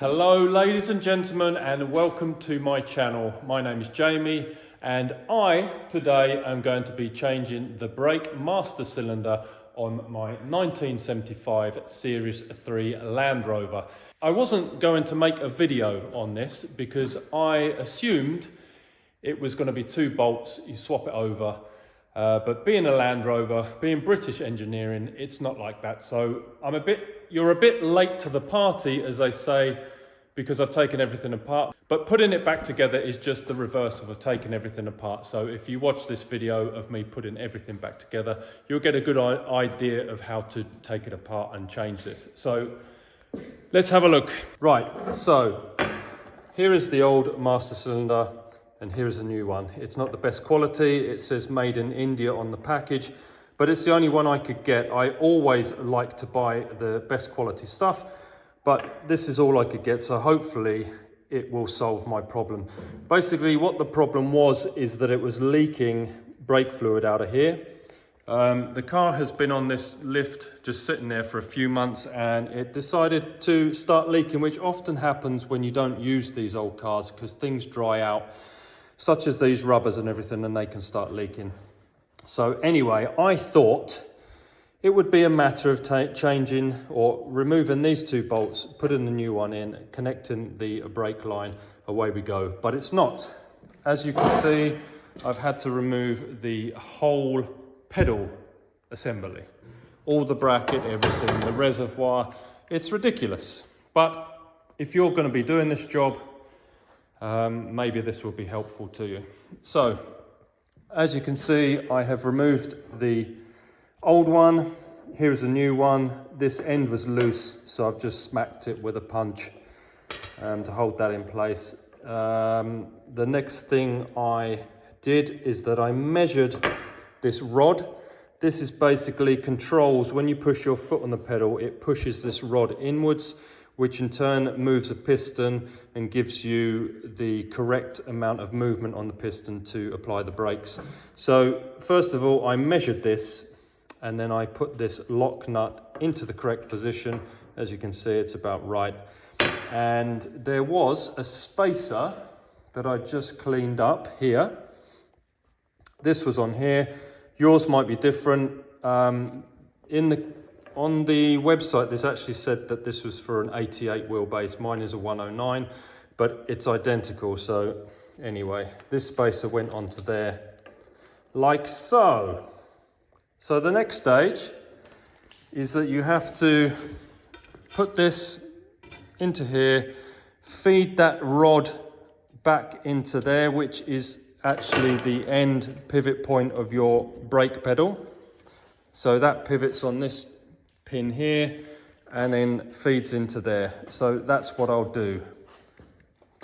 Hello ladies and gentlemen, and welcome to my channel. My name is Jamie, and I today am going to be changing the brake master cylinder on my 1975 Series 3 Land Rover. I wasn't going to make a video on this because I assumed it was going to be 2 bolts, you swap it over. But being a Land Rover, being British engineering, it's not like that. So you're a bit late to the party, as they say, because I've taken everything apart. But putting it back together is just the reverse of taking everything apart. So if you watch this video of me putting everything back together, you'll get a good idea of how to take it apart and change this. So let's have a look. Right, so here is the old master cylinder, and here is a new one. It's not the best quality. It says made in India on the package, but it's the only one I could get. I always like to buy the best quality stuff, but this is all I could get, so hopefully it will solve my problem. Basically what the problem was is that it was leaking brake fluid out of here. The car has been on this lift just sitting there for a few months, and it decided to start leaking, which often happens when you don't use these old cars because things dry out, such as these rubbers and everything, and they can start leaking. So anyway, I thought it would be a matter of changing or removing these 2 bolts, putting the new one in, connecting the brake line, away we go. But it's not. As you can see, I've had to remove the whole pedal assembly. All the bracket, everything, the reservoir. It's ridiculous. But if you're going to be doing this job, maybe this will be helpful to you. So, as you can see, I have removed the old one. Here's a new one. This end was loose, so I've just smacked it with a punch to hold that in place. The next thing I did is that I measured this rod. This is basically controls when you push your foot on the pedal, it pushes this rod inwards, which in turn moves a piston and gives you the correct amount of movement on the piston to apply the brakes. So first of all, I measured this, and then I put this lock nut into the correct position. As you can see, it's about right. And there was a spacer that I just cleaned up here. This was on here. Yours might be different. On the website, this actually said that this was for an 88 wheelbase. Mine is a 109, but it's identical. So anyway, this spacer went onto there like so. So the next stage is that you have to put this into here, feed that rod back into there, which is actually the end pivot point of your brake pedal. So that pivots on this pin here and then feeds into there. So that's what I'll do.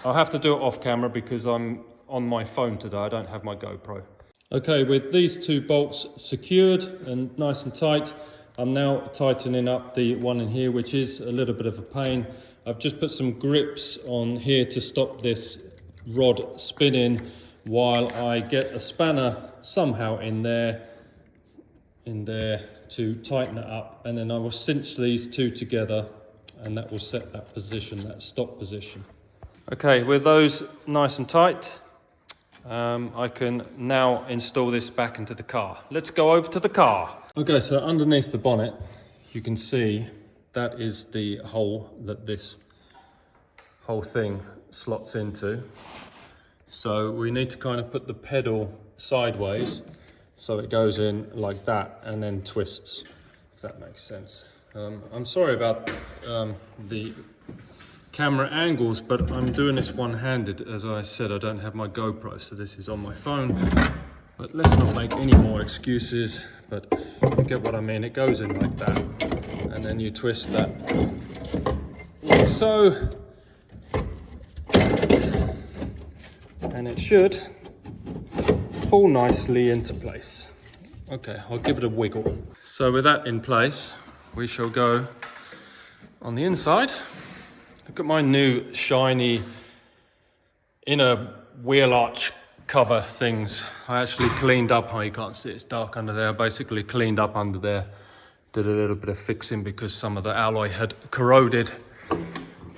I'll have to do it off camera because I'm on my phone today. I don't have my GoPro. Okay, with these 2 bolts secured and nice and tight, I'm now tightening up the one in here, which is a little bit of a pain. I've just put some grips on here to stop this rod spinning while I get a spanner somehow in there to tighten it up, and then I will cinch these 2 together, and that will set that position, that stop position. Okay, with those nice and tight, I can now install this back into the car. Let's go over to the car. Okay, so underneath the bonnet, you can see that is the hole that this whole thing slots into. So we need to kind of put the pedal sideways so it goes in like that and then twists, if that makes sense. I'm sorry about the camera angles, but I'm doing this one-handed. As I said, I don't have my GoPro, so this is on my phone. But let's not make any more excuses, but you get what I mean. It goes in like that, and then you twist that like so, and it should fall nicely into place. Okay, I'll give it a wiggle. So with that in place, we shall go on the inside. Look at my new shiny inner wheel arch cover things. I actually cleaned up. Oh, you can't see, it's dark under there. I basically cleaned up under there, did a little bit of fixing because some of the alloy had corroded.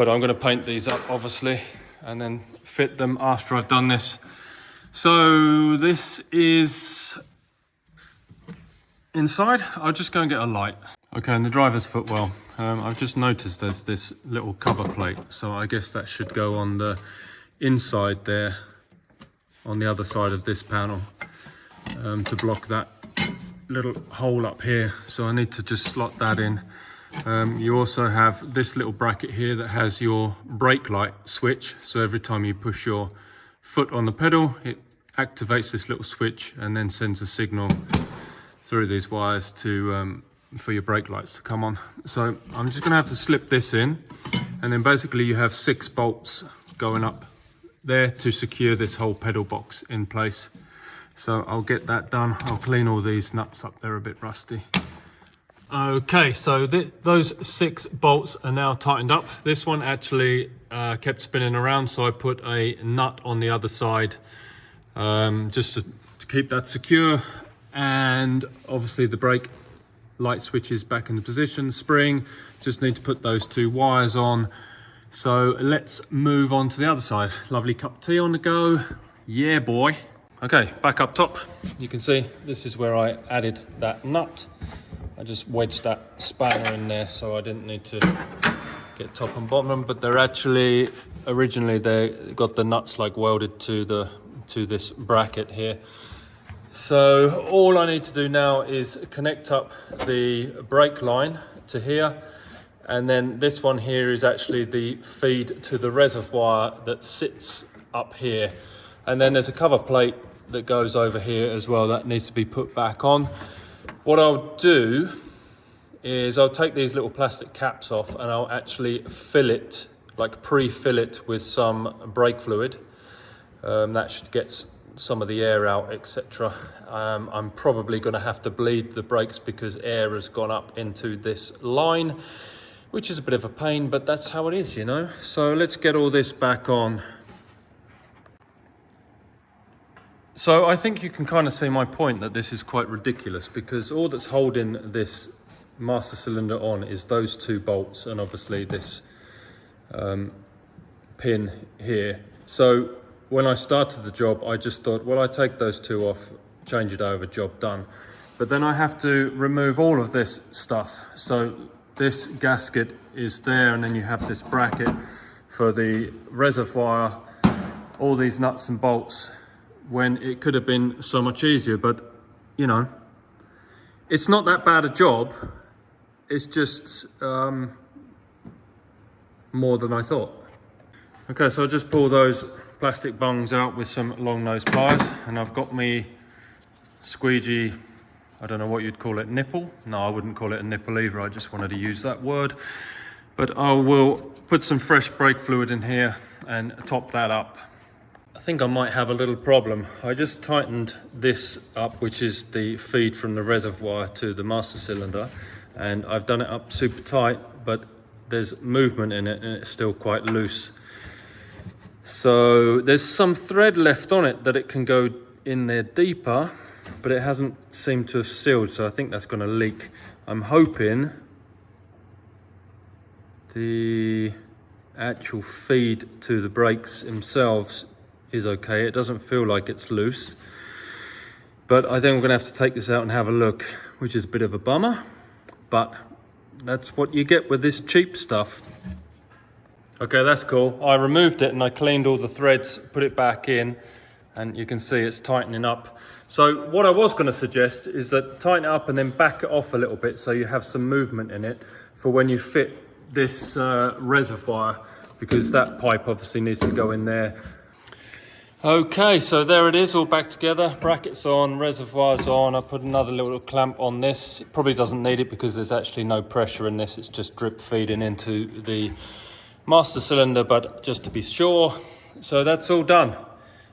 but I'm going to paint these up obviously and then fit them after I've done this. So this is inside. I'll just go and get a light. Okay, and the driver's footwell. I've just noticed there's this little cover plate, so I guess that should go on the inside there, on the other side of this panel, to block that little hole up here. So I need to just slot that in. You also have this little bracket here that has your brake light switch. So every time you push your foot on the pedal, it activates this little switch and then sends a signal through these wires to for your brake lights to come on. So I'm just going to have to slip this in, and then basically you have 6 bolts going up there to secure this whole pedal box in place. So I'll get that done. I'll clean all these nuts up, they're a bit rusty. Okay, so those 6 bolts are now tightened up. This one actually kept spinning around, so I put a nut on the other side just to keep that secure. And obviously the brake light switch is back in the position. Spring, just need to put those 2 wires on. So let's move on to the other side. Lovely cup of tea on the go. Yeah, boy. Okay, back up top. You can see this is where I added that nut. I just wedged that spanner in there, so I didn't need to get top and bottom, but they're actually, originally they got the nuts like welded to this bracket here. So all I need to do now is connect up the brake line to here, and then this one here is actually the feed to the reservoir that sits up here. And then there's a cover plate that goes over here as well that needs to be put back on. What I'll do is I'll take these little plastic caps off and I'll actually fill it, like pre-fill it with some brake fluid. That should get some of the air out, etc. I'm probably going to have to bleed the brakes because air has gone up into this line, which is a bit of a pain, but that's how it is, you know. So let's get all this back on. So I think you can kind of see my point that this is quite ridiculous, because all that's holding this master cylinder on is those 2 bolts and obviously this pin here. So when I started the job, I just thought, well, I take those 2 off, change it over, job done. But then I have to remove all of this stuff. So this gasket is there, and then you have this bracket for the reservoir, all these nuts and bolts, when it could have been so much easier. But you know, it's not that bad a job. It's just more than I thought. Okay, so I'll just pull those plastic bungs out with some long nose pliers, and I've got me squeegee, I don't know what you'd call it, nipple? No, I wouldn't call it a nipple either, I just wanted to use that word. But I will put some fresh brake fluid in here and top that up. I think I might have a little problem. I just tightened this up, which is the feed from the reservoir to the master cylinder, and I've done it up super tight, but there's movement in it and it's still quite loose. So there's some thread left on it that it can go in there deeper, but it hasn't seemed to have sealed, so I think that's going to leak. I'm hoping the actual feed to the brakes themselves is okay. It doesn't feel like it's loose, but I think I'm going to have to take this out and have a look, which is a bit of a bummer, but that's what you get with this cheap stuff. Okay, that's cool. I removed it and I cleaned all the threads, put it back in, and you can see it's tightening up. So what I was going to suggest is that tighten it up and then back it off a little bit so you have some movement in it for when you fit this reservoir, because that pipe obviously needs to go in there. Okay, so there it is, all back together. Brackets on, reservoirs on. I put another little clamp on this. It probably doesn't need it because there's actually no pressure in this. It's just drip feeding into the master cylinder, but just to be sure. So that's all done.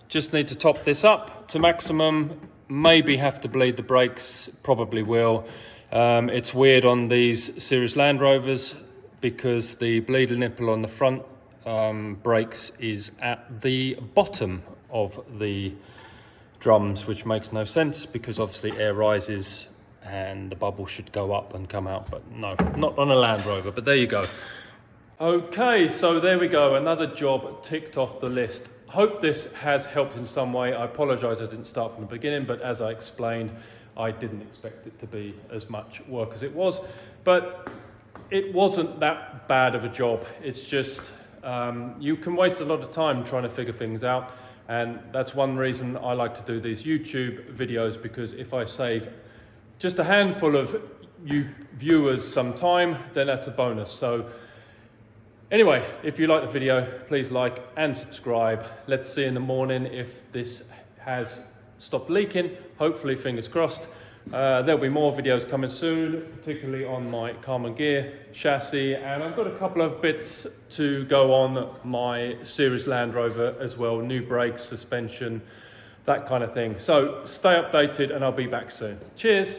Just need to top this up to maximum. Maybe have to bleed the brakes, probably will. It's weird on these Series Land Rovers because the bleed nipple on the front brakes is at the bottom of the drums, which makes no sense because obviously air rises and the bubble should go up and come out, but no, not on a Land Rover. But there you go. Okay, so there we go, another job ticked off the list. Hope this has helped in some way. I apologise I didn't start from the beginning, but as I explained, I didn't expect it to be as much work as it was. But it wasn't that bad of a job. It's just, you can waste a lot of time trying to figure things out. And that's one reason I like to do these YouTube videos, because if I save just a handful of you viewers some time, then that's a bonus. So anyway, if you like the video, please like and subscribe. Let's see in the morning if this has stopped leaking. Hopefully, fingers crossed. There'll be more videos coming soon, particularly on my Karmann gear chassis, and I've got a couple of bits to go on my Series Land Rover as well, new brakes, suspension, that kind of thing. So stay updated and I'll be back soon. Cheers.